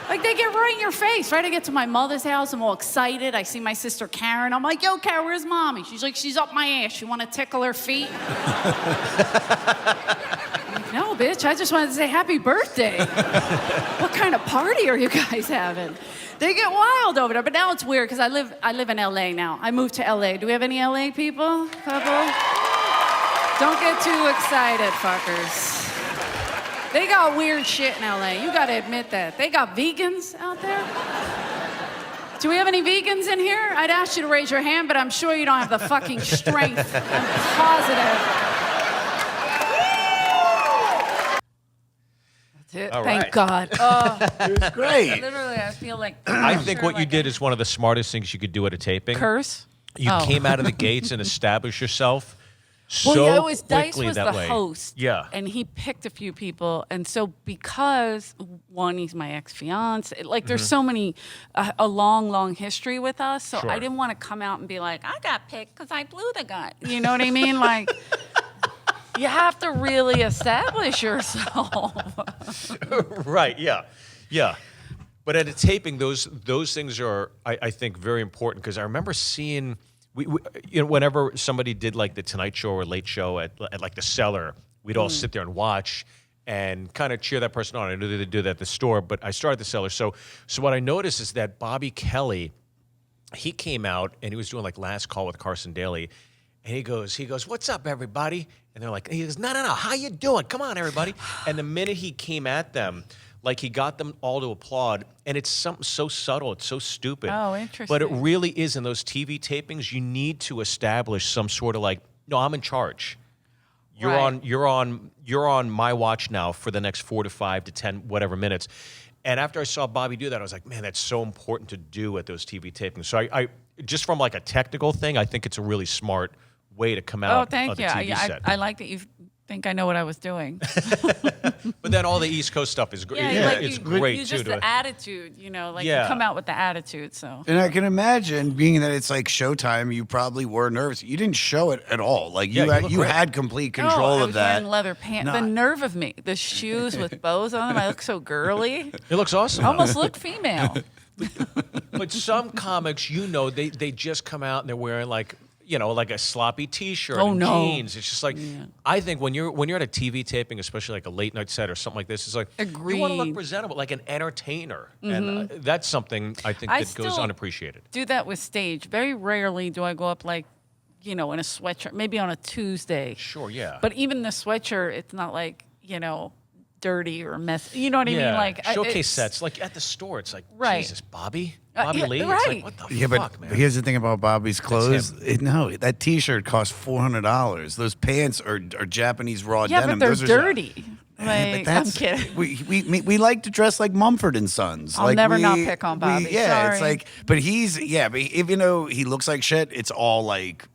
Like, they get right in your face, right? I get to my mother's house, I'm all excited. I see my sister Karen. I'm like, yo, Karen, where's Mommy? She's like, she's up my ass. You want to tickle her feet? Like, no, bitch, I just wanted to say happy birthday. What kind of party are you guys having? They get wild over there, but now it's weird because I live in LA now. I moved to LA. Do we have any LA people? Couple? Don't get too excited, fuckers. They got weird shit in LA. You gotta admit that. They got vegans out there. Do we have any vegans in here? I'd ask you to raise your hand, but I'm sure you don't have the fucking strength. I'm positive. That's it. All Thank right. God. Oh, It was great. literally, I feel like. I think what you did is one of the smartest things you could do at a taping. Curse? You Oh. came out of the gates and established yourself so Well, yeah, it was Dice quickly was that the way. host. Yeah. And he picked a few people. And so because, one, he's my ex-fiance, like there's so many, a long, long history with us. So Sure. I didn't want to come out and be like, I got picked because I blew the guy. You know what I mean? Like, you have to really establish yourself. Right, yeah. Yeah. But at a taping, those things are, I think, very important because I remember seeing, whenever somebody did like the Tonight Show or Late Show at like the Cellar, we'd all sit there and watch and kind of cheer that person on. I knew they do that at the store, but I started the Cellar. So what I noticed is that Bobby Kelly, he came out and he was doing like Last Call with Carson Daly. And he goes, what's up, everybody? And they're like, he goes, no, how you doing? Come on, everybody. And the minute he came at them, like he got them all to applaud. And it's something so subtle, it's so stupid. Oh, But it interesting. really is in those TV tapings, you need to establish some sort of like, no, I'm in charge. Right. You're on my watch now for the next 4 to 5 to 10 whatever minutes. And after I saw Bobby do that, I was like, man, that's so important to do at those TV tapings. So I just from like a technical thing, I think it's a really smart way to come out Oh, thank of the you. TV set. I like that you think I know what I was doing. But then all the East Coast stuff is great. Yeah, like it's you, great you too. just the attitude, like Yeah. you come out with the attitude. So And I can imagine, being that it's like Showtime, you probably were nervous. You didn't show it at all. Like Yeah, you look you great. had complete I control was of that. wearing leather pants. The Not- nerve of me. The shoes with bows on them. I look so girly. It looks awesome. I almost looked female. But some comics, they just come out and they're wearing like, like a sloppy T-shirt Oh, and no. jeans. It's just like I think when you're at a TV taping, especially like a late night set or something like this, it's like you want to look Agreed. presentable, like an entertainer, and that's something I think I that goes still unappreciated. do that with stage. Very rarely do I go up like, in a sweatshirt, maybe on a Tuesday. Sure, yeah. But even the sweatshirt, it's not like, dirty or messy. You know what I mean? Like showcase it's- sets, like at the store, it's like Right. Jesus, Bobby yeah, Lee. It's right. like what the Yeah, fuck, but man. here's the thing about Bobby's clothes. him. No, that T-shirt costs $400. Those pants are Japanese raw Yeah, denim. but they're Those are dirty. But Like, I'm that's, kidding. we like to dress like Mumford and Sons. I'll like never not pick on Bobby. Yeah, it's Sorry. like, but even though he looks like shit, it's all like,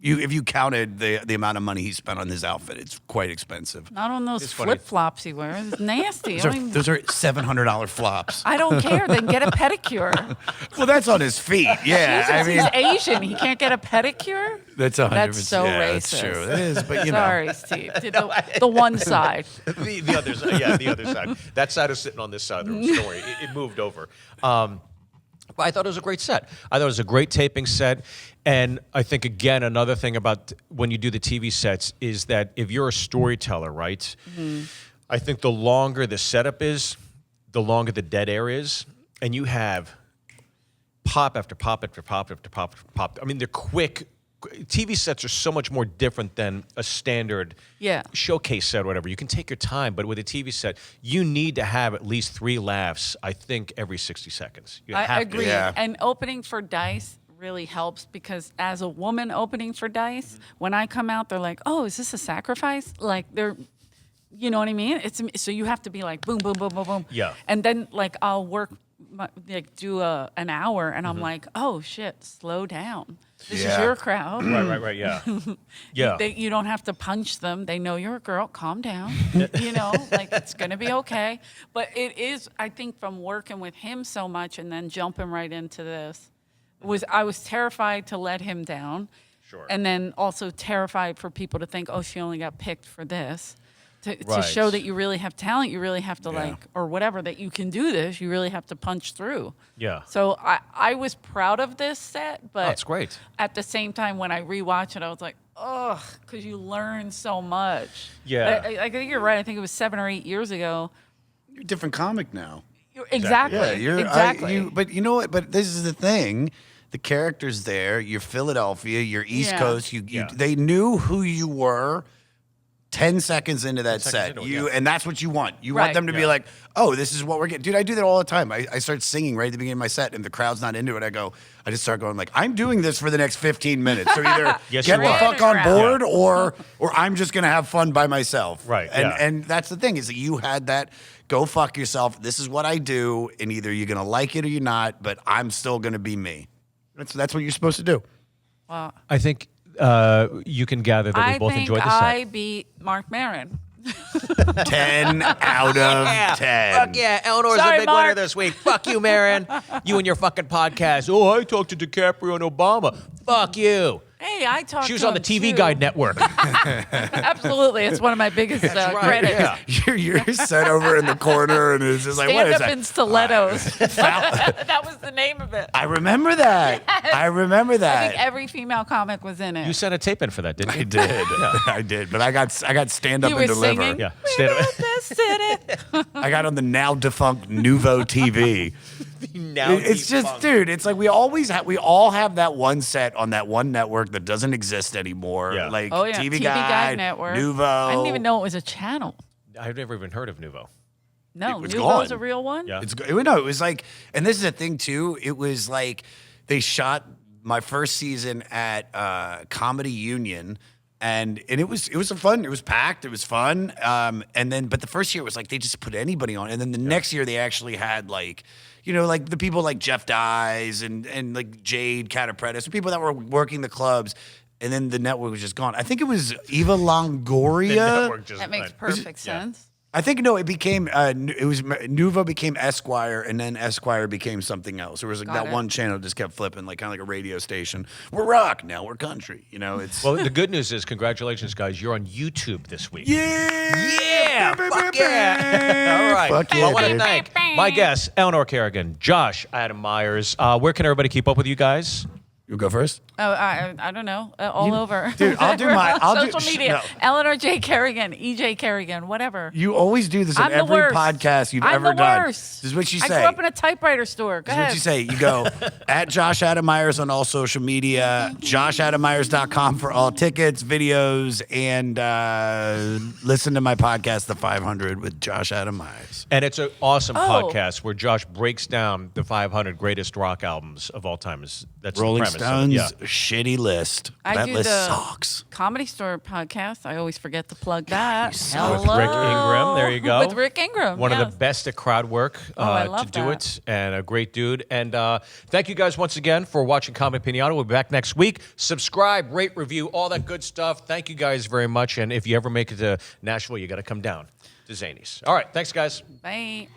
if you counted the amount of money he spent on his outfit, it's quite expensive. Not on those It's funny. flip flops he wears. It's nasty. Those are $700 flops. I don't care. Then get a pedicure. Well, that's on his feet. Yeah, Jesus, he's Asian. He can't get a pedicure. that's 100%. That's so yeah, racist. That's true. It is, but Sorry, Steve. The one side. the other side, yeah, the other side. That side is sitting on this side of the room. Don't worry, it moved over. But I thought it was a great set. I thought it was a great taping set. And I think, again, another thing about when you do the TV sets is that if you're a storyteller, right, I think the longer the setup is, the longer the dead air is. And you have pop after pop after pop after pop after pop. I mean, they're quick. TV sets are so much more different than a standard showcase set or whatever. You can take your time, but with a TV set, you need to have at least 3 laughs, I think, every 60 seconds. You I have agree. to. Yeah. And opening for Dice really helps because as a woman opening for Dice, when I come out, they're like, "Oh, is this a sacrifice?" Like they're, you know what I mean? So you have to be like boom, boom, boom, boom, boom. Yeah. And then like I'll work, do an hour, and I'm like, "Oh shit, slow down. This is Yeah. your crowd." Right, yeah. Yeah. You don't have to punch them. They know you're a girl. Calm down. Like it's going to be okay. But it is, I think, from working with him so much and then jumping right into this, I was terrified to let him down. Sure. And then also terrified for people to think, oh, she only got picked for this. To Right. show that you really have talent, you really have to Yeah. or whatever, that you can do this, you really have to punch through. Yeah. So I was proud of this set, but That's great. at the same time, when I rewatch it, I was like, ugh, because you learn so much. Yeah. I think you're right. I think it was 7 or 8 years ago. You're a different comic now. Exactly. Yeah, you're exactly. but you know what? But this is the thing. The character's there. You're Philadelphia. You're East Yeah. Coast. Yeah. They knew who you were 10 seconds into that seconds set. into it, yeah. And that's what you want. You want Right. them to be Yeah. like, oh, this is what we're getting. Dude, I do that all the time. I start singing right at the beginning of my set, and the crowd's not into it. I just start going like, I'm doing this for the next 15 minutes. So either Yes, get you the are. fuck on Yeah. board, or I'm just gonna have fun by myself. Right, And yeah. and that's the thing, is that you had that. Go fuck yourself. This is what I do, and either you're gonna like it or you're not. But I'm still gonna be me. That's what you're supposed to do. Wow. I think you can gather that we I both think enjoyed the set. I beat Mark Maron. 10 out of 10. Fuck yeah, Eleanor's Sorry, the big winner Mark. this week. Fuck you, Marin. You and your fucking podcast. Oh, I talked to DiCaprio and Obama. Fuck you. Hey, I talked She was to on the him, TV too. Guide Network. Absolutely. It's one of my biggest right, credits. yeah. You're set over in the corner, and it's just like, what Stand is up that? in stilettos. That was the name of it. I remember that. I remember I that. think every female comic was in it. You sent a tape in for that, didn't you? I did. I did. But I got stand up You and were deliver. singing? Yeah. We Stand up. built this city. I got on the now defunct Nouveau TV. Now It's just, dude. It's like we all have that one set on that one network that doesn't exist anymore. Yeah. Like Oh, yeah. TV TV Guide, Guide Network. Nouveau. I didn't even know it was a channel. I've never even heard of Nouveau. No, It's Nouveau's gone. a real one? Yeah. It was like, and this is the thing too. It was like they shot my first season at Comedy Union. And it was fun. It was packed. It was fun. But the first year it was like they just put anybody on. And then the next year they actually had like the people like Jeff Dyes and like Jade Catapredis, people that were working the clubs. And then the network was just gone. I think it was Eva Longoria. Network just That makes went. perfect sense. I think it became Nouveau became Esquire, and then Esquire became something else. There was like Got that it. one channel just kept flipping, like kind of like a radio station. We're rock now. We're country. It's Well, the good news is, congratulations, guys. You're on YouTube this week. yeah, Fuck yeah. All right. Fuck yeah, Well, I want to dude. thank my guests, Eleanor Kerrigan, Josh, Adam Meyers. Where can everybody keep up with you guys? You go first. Oh, I don't know. All over. Dude, I'll do my. social media. Eleanor J. Kerrigan, EJ Kerrigan, whatever. You always do this in I'm the every worst. podcast you've I'm ever the done. worst. This is what you I say. grew up in a typewriter store. Go This is ahead. what you say. You go at Josh Adam Meyers on all social media, joshadammeyers.com for all tickets, videos, and listen to my podcast, The 500 with Josh Adam Meyers. And it's an awesome Oh. podcast where Josh breaks down the 500 greatest rock albums of all time. That's the Rolling premise of it. Stones, Yeah. shitty list. I That do list the sucks. Comedy Store podcast. I always forget to plug that. suck. With Rick Ingram, there you go. With Rick Ingram. One of yes. the best at crowd work I to love do that. it, and a great dude. And thank you guys once again for watching Comedy Pinata. We'll be back next week. Subscribe, rate, review, all that good stuff. Thank you guys very much. And if you ever make it to Nashville, you got to come down to Zanies. All right, thanks, guys. Bye.